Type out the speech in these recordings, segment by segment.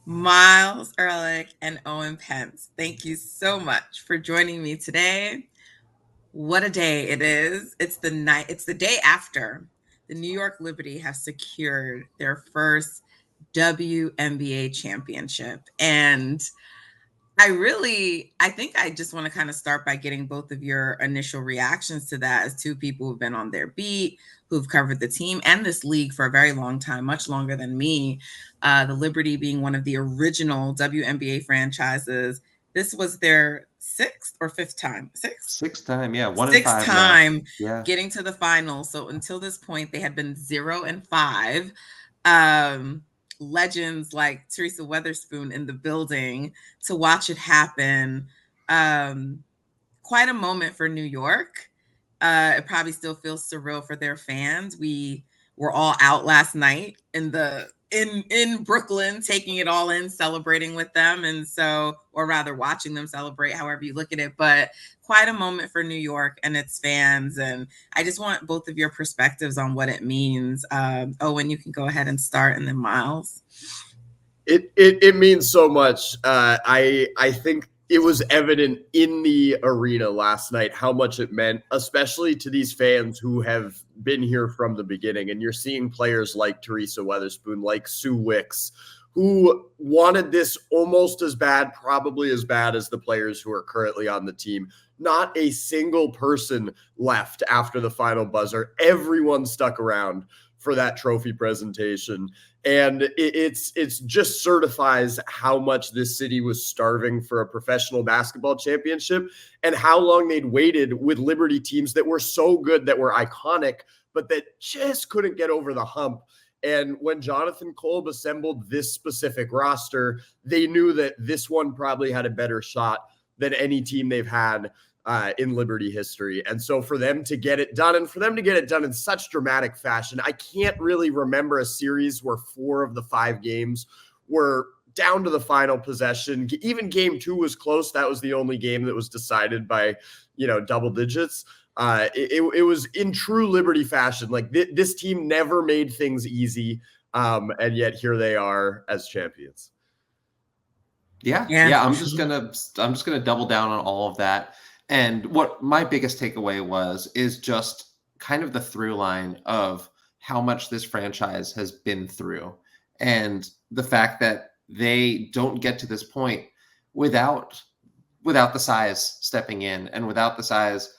Myles, Ehrlich, and Owen Pence. Thank you so much for joining me today. What a day it is. It's the day after the New York Liberty have secured their first WNBA championship. And I think I just want to kind of start by getting both of your initial reactions to that as two people who've been on their beat, who've covered the team and this league for a very long time, much longer than me. The Liberty being one of the original WNBA franchises. This was their sixth or fifth time? Sixth? Sixth time, yeah, one in Sixth five now. time Yeah. getting to the finals. So until this point, they had been 0-5. Um, Legends like Teresa Weatherspoon in the building to watch it happen. Um, Quite a moment for New York. It probably still feels surreal for their fans. We were all out last night in Brooklyn, taking it all in, celebrating with them, and so, or rather, watching them celebrate. However you look at it, but quite a moment for New York and its fans. And I just want both of your perspectives on what it means. Owen, you can go ahead and start, and then Myles. It means so much. I think it was evident in the arena last night how much it meant, especially to these fans who have been here from the beginning. And you're seeing players like Teresa Weatherspoon, like Sue Wicks, who wanted this almost as bad, probably as bad as the players who are currently on the team. Not a single person left after the final buzzer. Everyone stuck around for that trophy presentation. And it's just certifies how much this city was starving for a professional basketball championship and how long they'd waited with Liberty teams that were so good, that were iconic, but that just couldn't get over the hump. And when Jonathan Kolb assembled this specific roster, they knew that this one probably had a better shot than any team they've had in Liberty history. And so for them to get it done, and for them to get it done in such dramatic fashion, I can't really remember a series where 4 of the 5 games were down to the final possession. Even game 2 was close. That was the only game that was decided by, double digits. It was in true Liberty fashion. Like this team never made things easy. And yet here they are as champions. Yeah. I'm just gonna double down on all of that. And what my biggest takeaway was is just kind of the through line of how much this franchise has been through, and the fact that they don't get to this point without the size stepping in, and without the size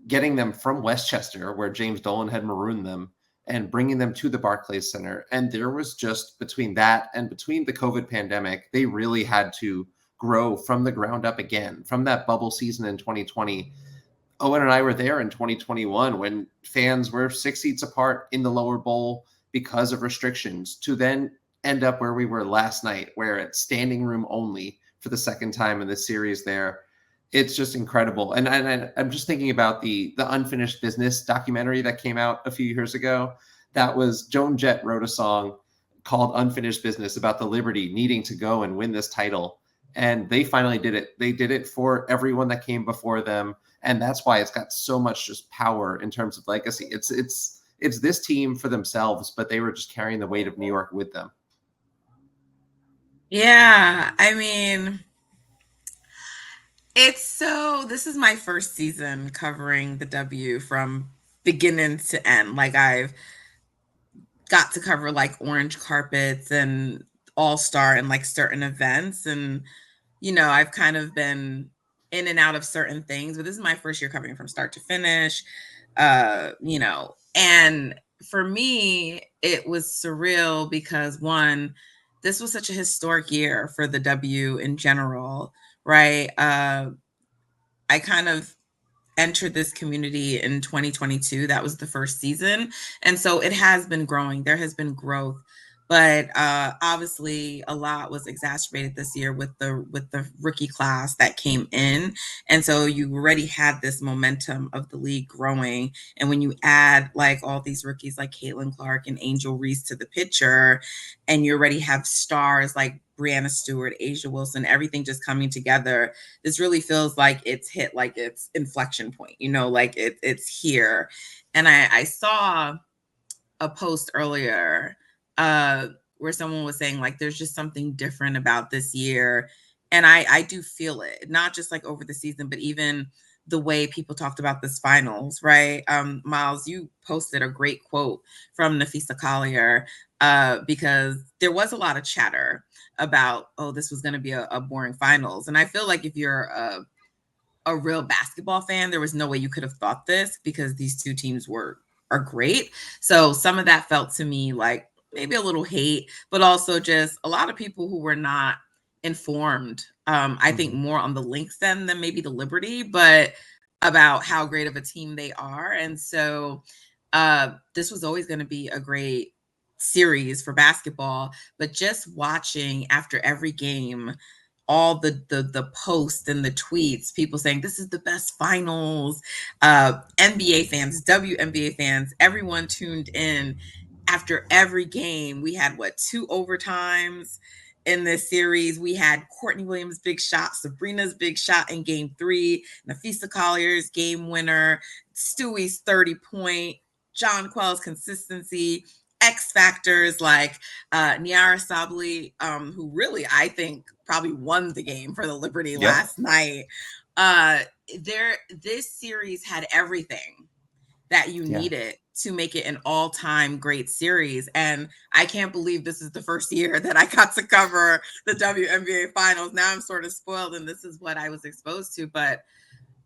getting them from Westchester, where James Dolan had marooned them, and bringing them to the Barclays Center. And there was just, between that and between the COVID pandemic, they really had to grow from the ground up again. From that bubble season in 2020, Owen and I were there in 2021 when fans were 6 seats apart in the lower bowl because of restrictions, to then end up where we were last night, where it's standing room only for the second time in this series there. It's just incredible. And I'm just thinking about the Unfinished Business documentary that came out a few years ago. That was, Joan Jett wrote a song called Unfinished Business about the Liberty needing to go and win this title. And they finally did it. They did it for everyone that came before them. And that's why it's got so much just power in terms of legacy. It's this team for themselves, but they were just carrying the weight of New York with them. Yeah, I mean, this is my first season covering the W from beginning to end. Like, I've got to cover like orange carpets and all-star and like certain events. And, I've kind of been in and out of certain things, but this is my first year covering from start to finish. And for me, it was surreal because, one, this was such a historic year for the W in general, right? I kind of entered this community in 2022. That was the first season. And so it has been growing. There has been growth. But obviously a lot was exacerbated this year with the rookie class that came in. And so you already had this momentum of the league growing. And when you add like all these rookies like Caitlin Clark and Angel Reese to the picture, and you already have stars like Brianna Stewart, Asia Wilson, everything just coming together, this really feels like it's hit like its inflection point, like it's here. And I saw a post earlier where someone was saying like there's just something different about this year. And I do feel it, not just like over the season, but even the way people talked about this finals, right? Myles, you posted a great quote from Nafisa Collier, because there was a lot of chatter about, oh, this was going to be a boring finals. And I feel like if you're a real basketball fan, there was no way you could have thought this, because these two teams are great. So some of that felt to me like maybe a little hate, but also just a lot of people who were not informed. I think more on the Lynx than maybe the Liberty, but about how great of a team they are. And so this was always going to be a great series for basketball. But just watching after every game, all the posts and the tweets, people saying this is the best finals, NBA fans, WNBA fans, everyone tuned in after every game. We had 2 overtimes in this series. We had Courtney Williams' big shot, Sabrina's big shot in game 3, Nafisa Collier's game winner, Stewie's 30-point, John Quell's consistency, X factors like Niara Sabally, who really, I think, probably won the game for the Liberty last night. This series had everything that you needed to make it an all-time great series. And I can't believe this is the first year that I got to cover the WNBA Finals. Now I'm sort of spoiled, and this is what I was exposed to, but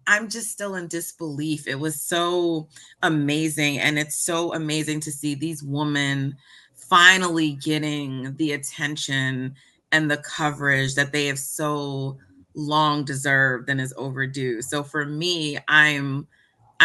I'm just still in disbelief. It was so amazing. And it's so amazing to see these women finally getting the attention and the coverage that they have so long deserved and is overdue. So for me, I'm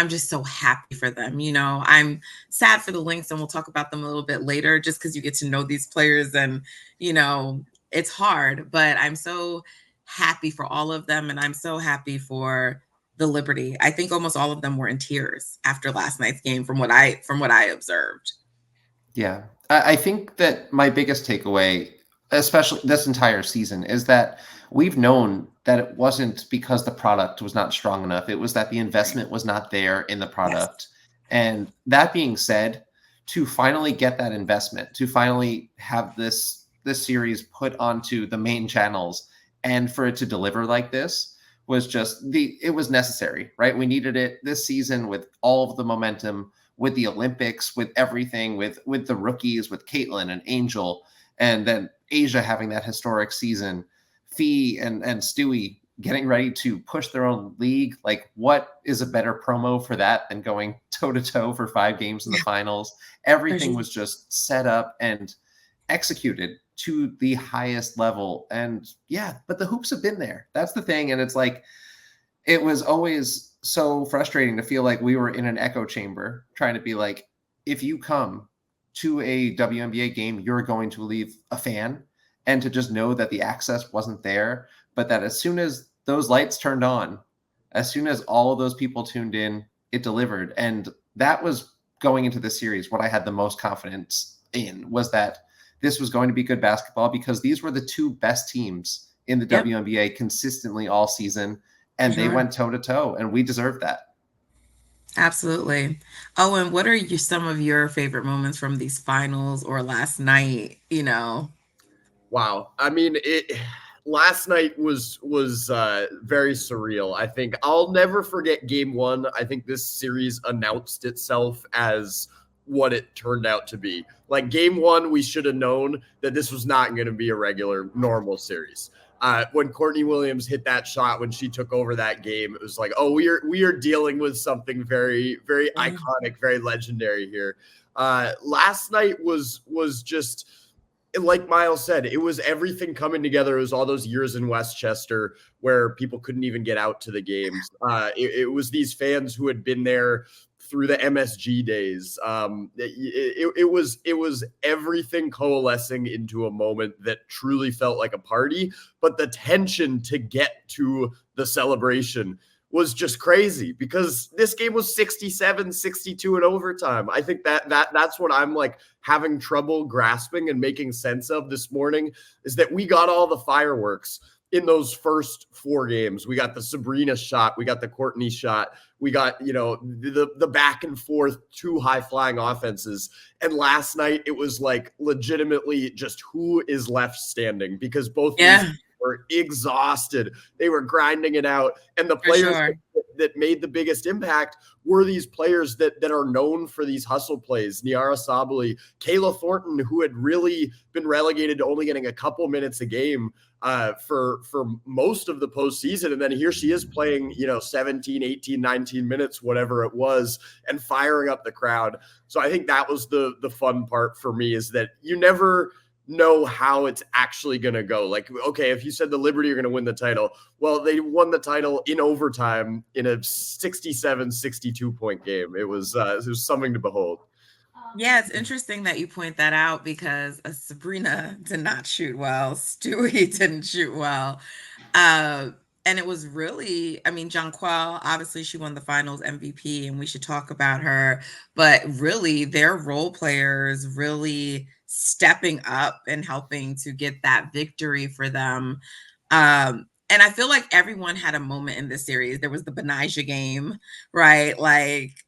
just so happy for them. I'm sad for the Lynx, and we'll talk about them a little bit later, just because you get to know these players and, it's hard, but I'm so happy for all of them. And I'm so happy for the Liberty. I think almost all of them were in tears after last night's game from what I observed. Yeah. I think that my biggest takeaway, especially this entire season, is that we've known that it wasn't because the product was not strong enough. It was that the investment was not there in the product. Yes. And that being said, to finally get that investment, to finally have this series put onto the main channels, and for it to deliver like this was just it was necessary, right? We needed it this season with all of the momentum, with the Olympics, with everything, with the rookies, with Caitlin and Angel, and then Asia having that historic season, Fee and Stewie getting ready to push their own league. Like, what is a better promo for that than going toe to toe for 5 games in the finals? Everything was just set up and executed to the highest level. And but the hoops have been there. That's the thing. And it's like, it was always so frustrating to feel like we were in an echo chamber trying to be like, if you come to a WNBA game, you're going to leave a fan, and to just know that the access wasn't there, but that as soon as those lights turned on, as soon as all of those people tuned in, it delivered. And that was going into the series. What I had the most confidence in was that this was going to be good basketball, because these were the 2 best teams in the WNBA consistently all season, and they went toe to toe, and we deserved that. Absolutely. Owen, what are some of your favorite moments from these finals or last night? Wow. I mean, last night was very surreal. I think I'll never forget game 1. I think this series announced itself as what it turned out to be. Like, game 1, we should have known that this was not going to be a regular, normal series. When Courtney Williams hit that shot, when she took over that game, it was like, oh, we are dealing with something very, very iconic, very legendary here. Last night was just, like Myles said, it was everything coming together. It was all those years in Westchester where people couldn't even get out to the games. It was these fans who had been there through the MSG days. It was everything coalescing into a moment that truly felt like a party, but the tension to get to the celebration was just crazy, because this game was 67-62 in overtime. I think that's what I'm like having trouble grasping and making sense of this morning, is that we got all the fireworks, in those first 4 games. We got the Sabrina shot, we got the Courtney shot, we got, the back and forth, 2 high flying offenses. And last night it was like legitimately just who is left standing, because both these were exhausted. They were grinding it out. And the players that made the biggest impact were these players that are known for these hustle plays. Niara Sabally, Kayla Thornton, who had really been relegated to only getting a couple minutes a game for most of the postseason. And then here she is playing, 17, 18, 19 minutes, whatever it was, and firing up the crowd. So I think that was the fun part for me, is that you never know how it's actually going to go. Like, okay, if you said the Liberty are going to win the title, well, they won the title in overtime in a 67-62 point game. It was something to behold. Yeah, it's interesting that you point that out, because Sabrina did not shoot well. Stewie didn't shoot well. And it was really, Jonquel, obviously she won the finals MVP and we should talk about her, but really their role players really stepping up and helping to get that victory for them. And I feel like everyone had a moment in this series. There was the Benijah game, right? Like,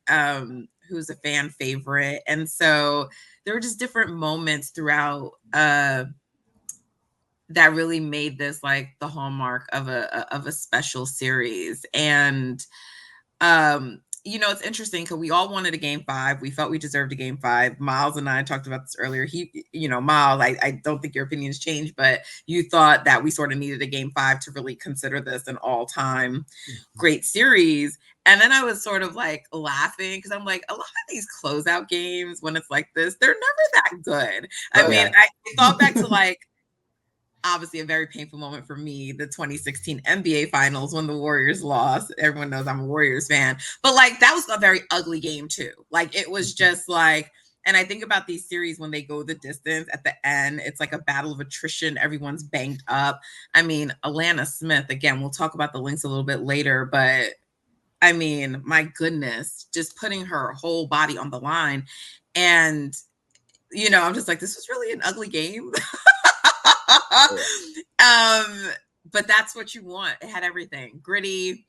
who's a fan favorite. And so there were just different moments throughout that really made this like the hallmark of a special series. And it's interesting because we all wanted a game 5. We felt we deserved a game 5. Myles and I talked about this earlier. Myles, I don't think your opinions changed, but you thought that we sort of needed a game 5 to really consider this an all-time great series. And then I was sort of like laughing because I'm like, a lot of these closeout games, when it's like this, they're never that good. I thought back to like, obviously a very painful moment for me, the 2016 NBA Finals when the Warriors lost. Everyone knows I'm a Warriors fan, but like that was a very ugly game too. Like it was just like, and I think about these series when they go the distance at the end, it's like a battle of attrition. Everyone's banged up. Alana Smith, again, we'll talk about the Lynx a little bit later, but my goodness, just putting her whole body on the line. And, I'm just like, this was really an ugly game. But that's what you want. It had everything, gritty,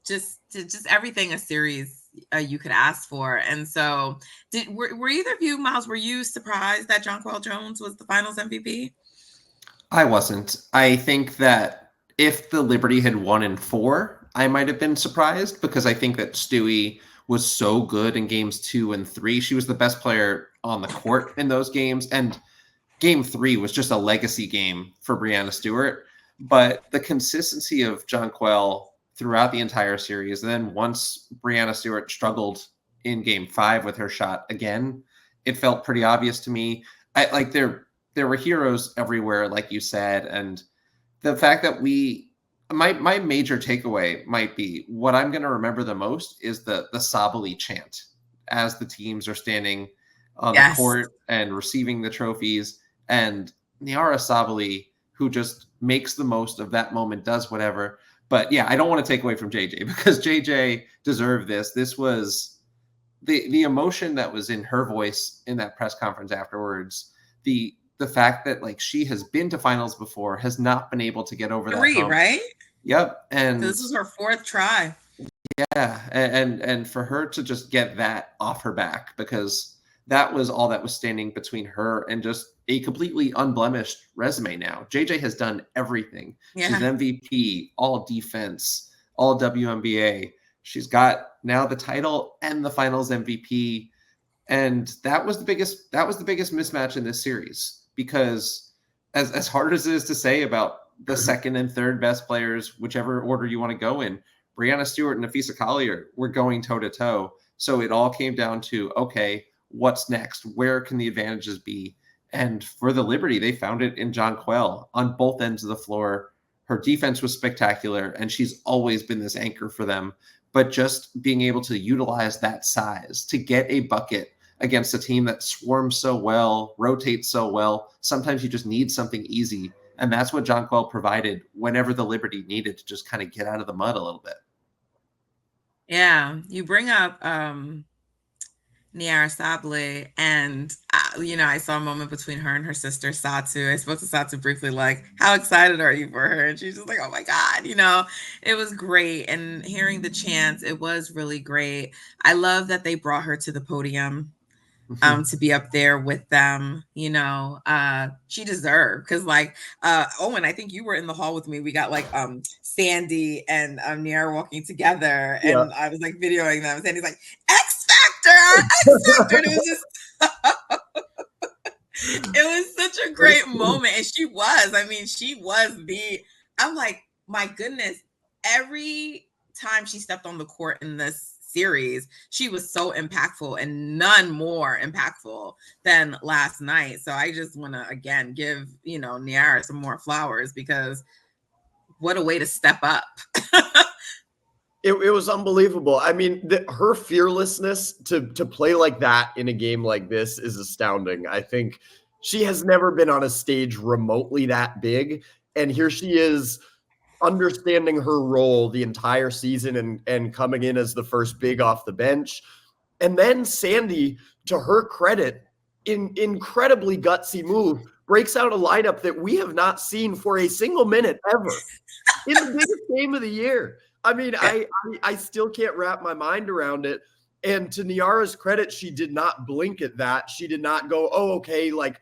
just everything a series you could ask for. And so were either of you, Myles, were you surprised that Jonquel Jones was the finals MVP? I wasn't. I think that if the Liberty had won in 4, I might have been surprised, because I think that Stewie was so good in games 2 and 3. She was the best player on the court in those games. And Game 3 was just a legacy game for Breanna Stewart, but the consistency of Jonquel throughout the entire series, and then once Breanna Stewart struggled in Game 5 with her shot again, it felt pretty obvious to me. There were heroes everywhere, like you said, and the fact that my major takeaway might be, what I'm going to remember the most is the Sabally chant as the teams are standing on the court and receiving the trophies. And Niara Sabally, who just makes the most of that moment, does whatever. But yeah, I don't want to take away from JJ, because JJ deserved this. This was the emotion that was in her voice in that press conference afterwards. The fact that like she has been to finals before, has not been able to get over 3, that hump. right? Yep. And so this is her 4th try. Yeah. And for her to just get that off her back, because that was all that was standing between her and just a completely unblemished resume now. JJ has done everything. Yeah. She's MVP, all defense, all WNBA. She's got now the title and the finals MVP. And that was the biggest mismatch in this series, because as hard as it is to say about the second and third best players, whichever order you want to go in, Breanna Stewart and Napheesa Collier were going toe to toe. So it all came down to, okay, what's next? Where can the advantages be? And for the Liberty, they found it in Jonquel on both ends of the floor. Her defense was spectacular, and she's always been this anchor for them. But just being able to utilize that size to get a bucket against a team that swarms so well, rotates so well, sometimes you just need something easy. And that's what Jonquel provided whenever the Liberty needed to just kind of get out of the mud a little bit. Yeah, you bring up Niara Sable, and I saw a moment between her and her sister Satu. I spoke to Satu briefly, like, "How excited are you for her?" And she's just like, "Oh my god!" It was great, and hearing the chants, it was really great. I love that they brought her to the podium to be up there with them. She deserved, because like Owen, I think you were in the hall with me. We got like Sandy and Niara walking together, Yeah. and I was like videoing them. Sandy's like, X Factor, X Factor. And it was such a great moment. And I'm like, my goodness, every time she stepped on the court in this series, she was so impactful, and none more impactful than last night. So I just want to again give, Niara some more flowers, because what a way to step up. It was unbelievable. I mean, her fearlessness to play like that in a game like this is astounding. I think she has never been on a stage remotely that big, and here she is understanding her role the entire season and coming in as the first big off the bench. And then Sandy, to her credit, incredibly gutsy move, breaks out a lineup that we have not seen for a single minute ever in the biggest game of the year. I mean, I still can't wrap my mind around it. And to Niara's credit, she did not blink at that. She did not go, oh, okay, like,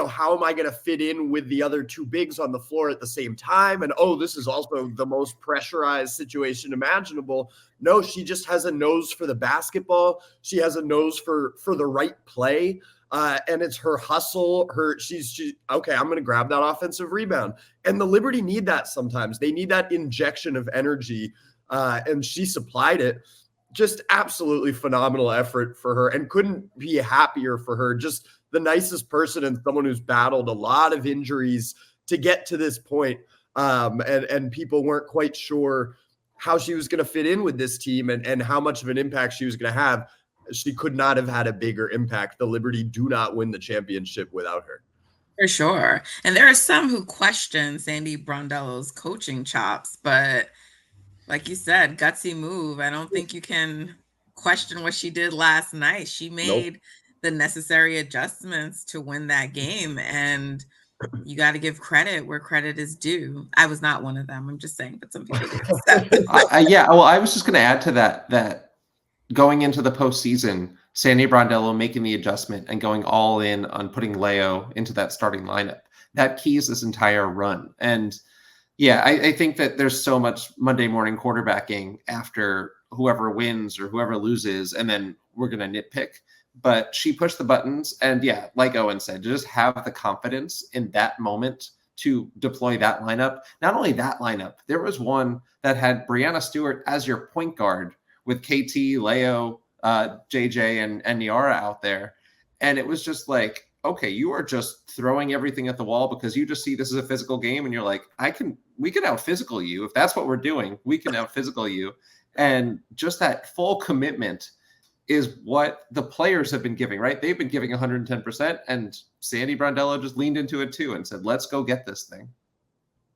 how am I going to fit in with the other two bigs on the floor at the same time? And, oh, this is also the most pressurized situation imaginable. No, she just has a nose for the basketball. She has a nose for the right play. And it's her hustle. She's okay, I'm going to grab that offensive rebound. And the Liberty need that sometimes. They need that injection of energy. And she supplied it. Just absolutely phenomenal effort for her, and couldn't be happier for her. Just the nicest person, and someone who's battled a lot of injuries to get to this point. And people weren't quite sure how she was going to fit in with this team and how much of an impact she was going to have. She could not have had a bigger impact. The Liberty do not win the championship without her. For sure. And there are some who question Sandy Brondello's coaching chops, but like you said, gutsy move. I don't think you can question what she did last night. She made the necessary adjustments to win that game, and you got to give credit where credit is due. I was not one of them. I'm just saying, but some people do. Yeah. Well, I was just going to add to that going into the postseason, Sandy Brondello making the adjustment and going all in on putting Leo into that starting lineup, that keys this entire run. And yeah, I think that there's so much Monday morning quarterbacking after whoever wins or whoever loses, and then we're going to nitpick. But she pushed the buttons, and yeah, like Owen said, just have the confidence in that moment to deploy that lineup. Not only that lineup, there was one that had Brianna Stewart as your point guard with KT, Leo, JJ, and Niara out there. And it was just like, okay, you are just throwing everything at the wall because you just see this is a physical game, and you're like, we can out physical you. If that's what we're doing, we can out physical you. And just that full commitment is what the players have been giving, right? They've been giving 110%, and Sandy Brondello just leaned into it too and said, let's go get this thing.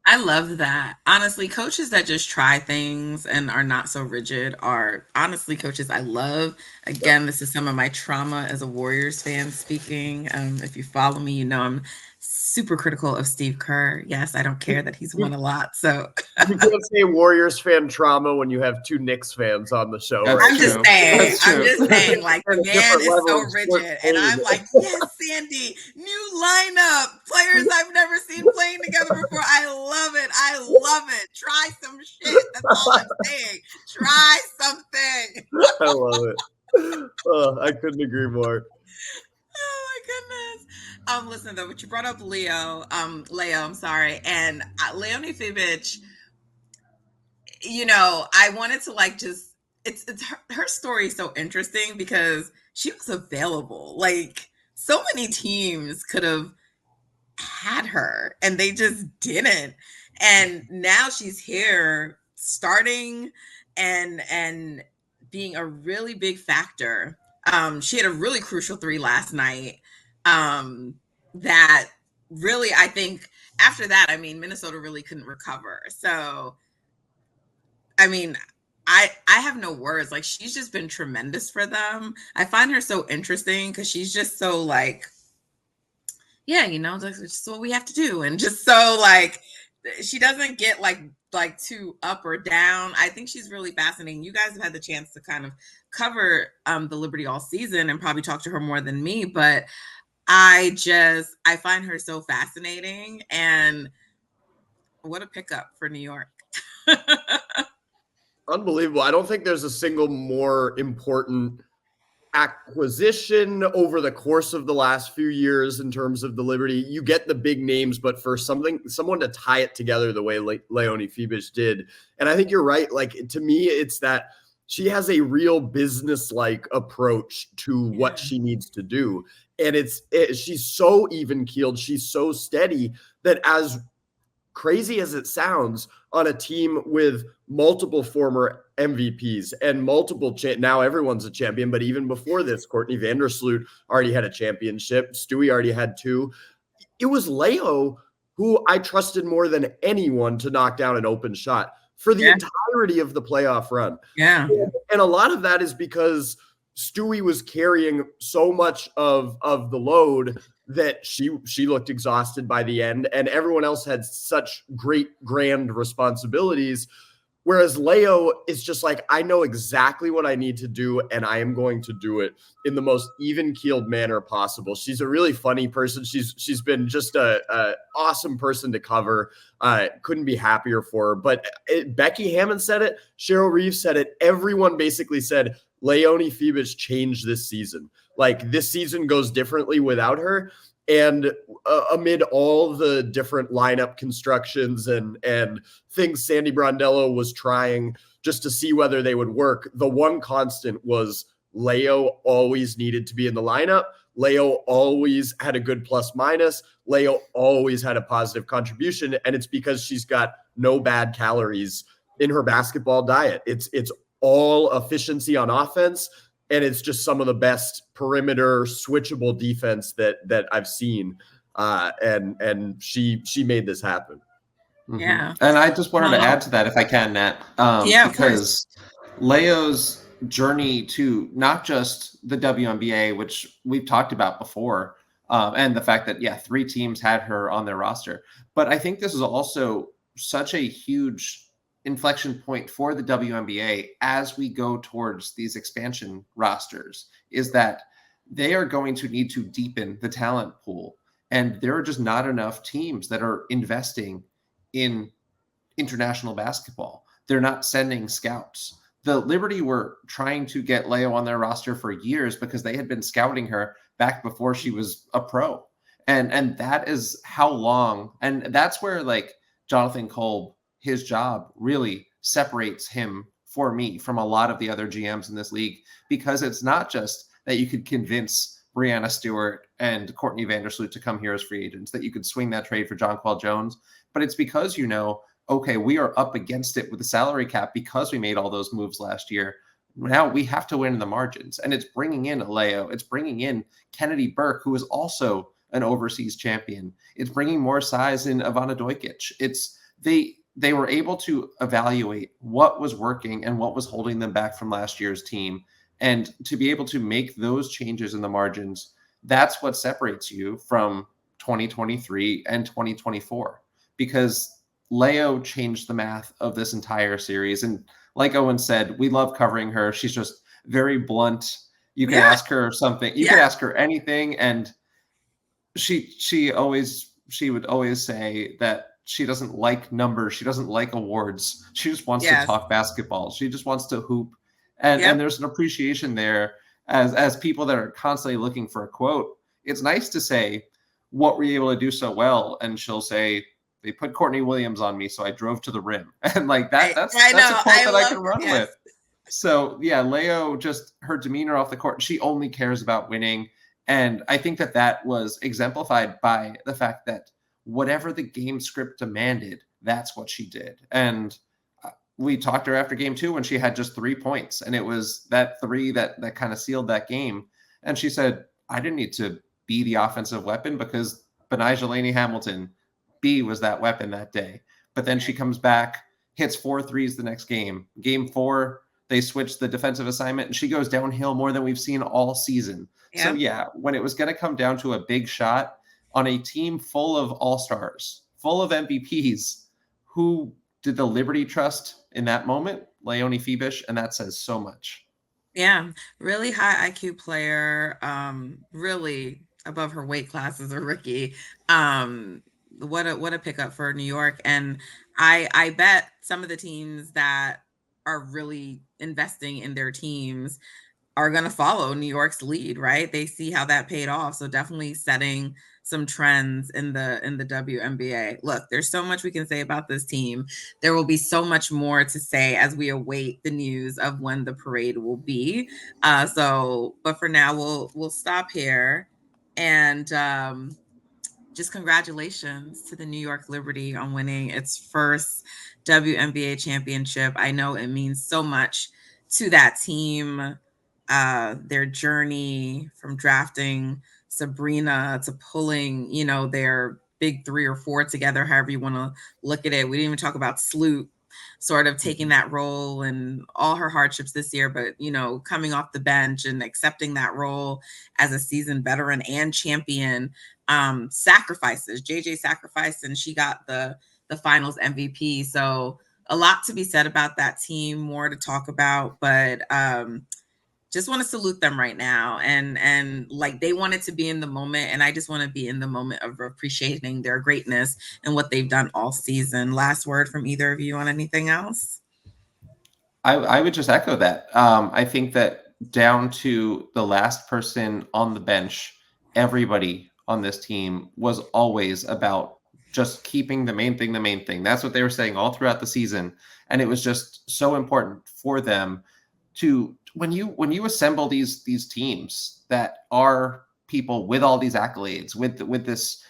I love that. Honestly, coaches that just try things and are not so rigid are honestly coaches I love. Again, this is some of my trauma as a Warriors fan speaking. If you follow me, you know I'm super critical of Steve Kerr. Yes, I don't care that he's won a lot. So you can't say Warriors fan trauma when you have two Knicks fans on the show. That's right? I'm just saying, like, the man is so rigid. And I'm like, yes, Sandy, new lineup, players I've never seen playing together before. I love it. I love it. Try some shit. That's all I'm saying. Try something. I love it. Oh, I couldn't agree more. Oh my goodness. Listen though, but you brought up Leo, I'm sorry, and Leonie Fibich, I wanted to like just it's her story is so interesting because she was available. Like, so many teams could have had her and they just didn't. And now she's here starting and being a really big factor. She had a really crucial three last night. That really, I think after that, I mean, Minnesota really couldn't recover. So, I mean, I have no words. Like, she's just been tremendous for them. I find her so interesting because she's just so like, yeah, that's just what we have to do, and just so like, she doesn't get like too up or down. I think she's really fascinating. You guys have had the chance to kind of cover the Liberty all season and probably talk to her more than me, but I find her so fascinating, and what a pickup for New York. Unbelievable. I don't think there's a single more important acquisition over the course of the last few years in terms of the Liberty. You get the big names, but for someone to tie it together the way Leonie Fiebig did. And I think you're right. Like, to me, it's that she has a real business-like approach to what she needs to do. And she's so even-keeled. She's so steady that, as crazy as it sounds, on a team with multiple former MVPs and multiple now everyone's a champion, but even before this, Courtney Vandersloot already had a championship. Stewie already had 2. It was Leo who I trusted more than anyone to knock down an open shot for the entirety of the playoff run. Yeah. And a lot of that is because Stewie was carrying so much of the load that she looked exhausted by the end, and everyone else had such great grand responsibilities, whereas Leo is just like, I know exactly what I need to do, and I am going to do it in the most even-keeled manner possible. She's a really funny person. She's been just a awesome person to cover. Couldn't be happier for her. But Becky Hammond said it, Cheryl Reeves said it, everyone basically said Leonie Fiebig changed this season. Like, this season goes differently without her. And amid all the different lineup constructions and things Sandy Brondello was trying just to see whether they would work, the one constant was Leo always needed to be in the lineup. Leo always had a good plus minus. Leo always had a positive contribution. And it's because she's got no bad calories in her basketball diet. It's all efficiency on offense. And it's just some of the best perimeter switchable defense that I've seen. And she made this happen. Yeah. And I just wanted to add to that, if I can, Nat. Because Leo's journey to not just the WNBA, which we've talked about before, and the fact that, 3 teams had her on their roster. But I think this is also such a huge inflection point for the WNBA as we go towards these expansion rosters, is that they are going to need to deepen the talent pool. And there are just not enough teams that are investing in international basketball. They're not sending scouts. The Liberty were trying to get Leo on their roster for years because they had been scouting her back before she was a pro. And that is how long. And that's where, like, Jonathan Kolb, his job really separates him, for me, from a lot of the other GMs in this league, because it's not just that you could convince Breanna Stewart and Courtney Vandersloot to come here as free agents, that you could swing that trade for Jonquel Jones, but it's because, okay, we are up against it with the salary cap because we made all those moves last year. Now we have to win in the margins, and it's bringing in Leo. It's bringing in Kennedy Burke, who is also an overseas champion. It's bringing more size in Ivana Dojkic. They were able to evaluate what was working and what was holding them back from last year's team. And to be able to make those changes in the margins, that's what separates you from 2023 and 2024. Because Leo changed the math of this entire series. And like Owen said, we love covering her. She's just very blunt. You can ask her something. You can ask her anything. And she would always say that she doesn't like numbers. She doesn't like awards. She just wants to talk basketball. She just wants to hoop. And there's an appreciation there as people that are constantly looking for a quote. It's nice to say, what were you able to do so well? And she'll say, they put Courtney Williams on me, so I drove to the rim. And like that's a quote that I can run with. So Leo, just her demeanor off the court, she only cares about winning. And I think that was exemplified by the fact that whatever the game script demanded, that's what she did. And we talked to her after game 2 when she had just 3 points. And it was that 3 that kind of sealed that game. And she said, I didn't need to be the offensive weapon because Benijah Laney Hamilton, B, was that weapon that day. But then she comes back hits 4 threes the next game. Game 4, they switch the defensive assignment, and she goes downhill more than we've seen all season. Yeah. So, yeah, when it was going to come down to a big shot on a team full of all-stars, full of MVPs, who did the Liberty trust in that moment? Leonie Fibish, and that says so much. Yeah, really high IQ player, really above her weight class as a rookie. What a pickup for New York. And I bet some of the teams that are really investing in their teams are going to follow New York's lead, right? They see how that paid off. So definitely setting some trends in the WNBA. Look, there's so much we can say about this team. There will be so much more to say as we await the news of when the parade will be. But for now, we'll stop here, and just congratulations to the New York Liberty on winning its first WNBA championship. I know it means so much to that team. Their journey from drafting Sabrina to pulling, their big 3 or 4 together, however you want to look at it. We didn't even talk about Sloot sort of taking that role and all her hardships this year, but, coming off the bench and accepting that role as a seasoned veteran and champion. Sacrifices. JJ sacrificed, and she got the finals MVP. So a lot to be said about that team, more to talk about, but just want to salute them right now, and like they wanted to be in the moment, and I just want to be in the moment of appreciating their greatness and what they've done all season. Last word from either of you on anything else? I would just echo that. I think that down to the last person on the bench, everybody on this team was always about just keeping the main thing. That's what they were saying all throughout the season, and it was just so important for them to, when you assemble these teams that are people with all these accolades, with this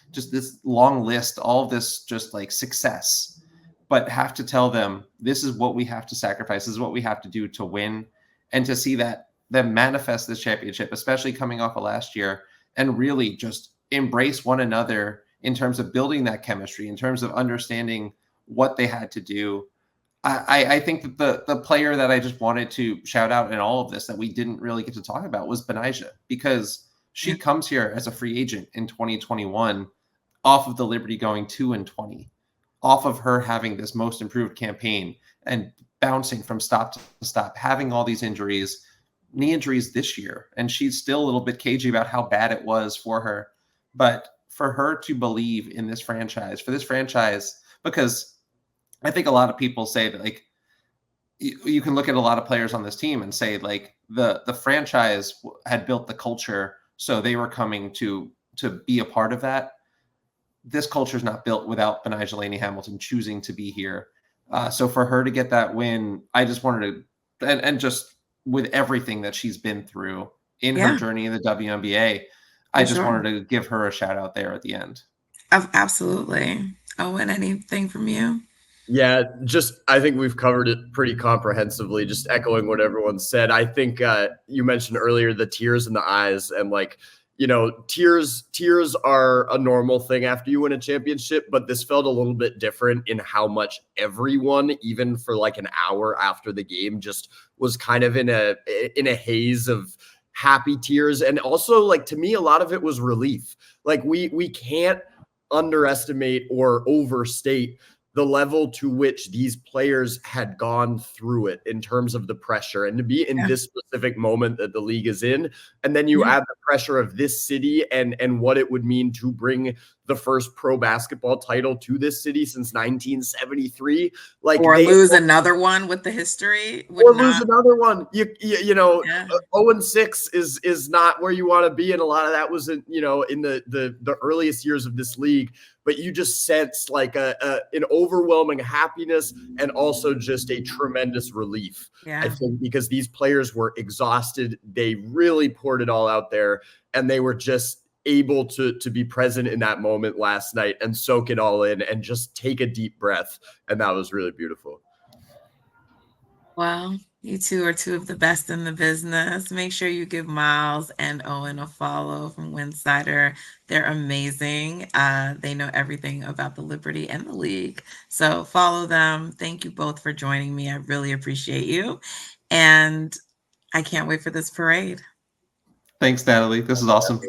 long list, all of this just like success, but have to tell them this is what we have to sacrifice, this is what we have to do to win, and to see that them manifest this championship, especially coming off of last year, and really just embrace one another in terms of building that chemistry, in terms of understanding what they had to do. I think that the player that I just wanted to shout out in all of this that we didn't really get to talk about was Benijah, because she comes here as a free agent in 2021 off of the Liberty going 2-20, off of her having this most improved campaign and bouncing from stop to stop, having all these injuries, knee injuries this year. And she's still a little bit cagey about how bad it was for her. But for her to believe in this franchise, because I think a lot of people say that, like, you can look at a lot of players on this team and say, like, the franchise had built the culture, so they were coming to be a part of that. This culture is not built without Benijah Laney Hamilton choosing to be here. So for her to get that win, I just wanted to, and just with everything that she's been through in her journey in the WNBA, I just wanted to give her a shout out there at the end. Absolutely. Owen, anything from you? Yeah, I think we've covered it pretty comprehensively, just echoing what everyone said. I think you mentioned earlier the tears in the eyes, and like, tears are a normal thing after you win a championship, but this felt a little bit different in how much everyone, even for like an hour after the game, just was kind of in a haze of happy tears. And also, like, to me, a lot of it was relief. Like, we can't underestimate or overstate the level to which these players had gone through it in terms of the pressure, and to be in this specific moment that the league is in. And then you add the pressure of this city and what it would mean to bring the first pro basketball title to this city since 1973. Like, or lose another one with the history. Lose another one. You know, 0-6 is not where you want to be. And a lot of that was in the earliest years of this league. But you just sense like an overwhelming happiness and also just a tremendous relief. Yeah. I think because these players were exhausted. They really poured it all out there, and they were just able to be present in that moment last night and soak it all in and just take a deep breath. And that was really beautiful. Well, You two are two of the best in the business. Make sure you give Myles and Owen a follow from Winsider. They're amazing. They know everything about the Liberty and the league. So follow them. Thank you both for joining me. I really appreciate you. And I can't wait for this parade. Thanks, Natalie. This is awesome.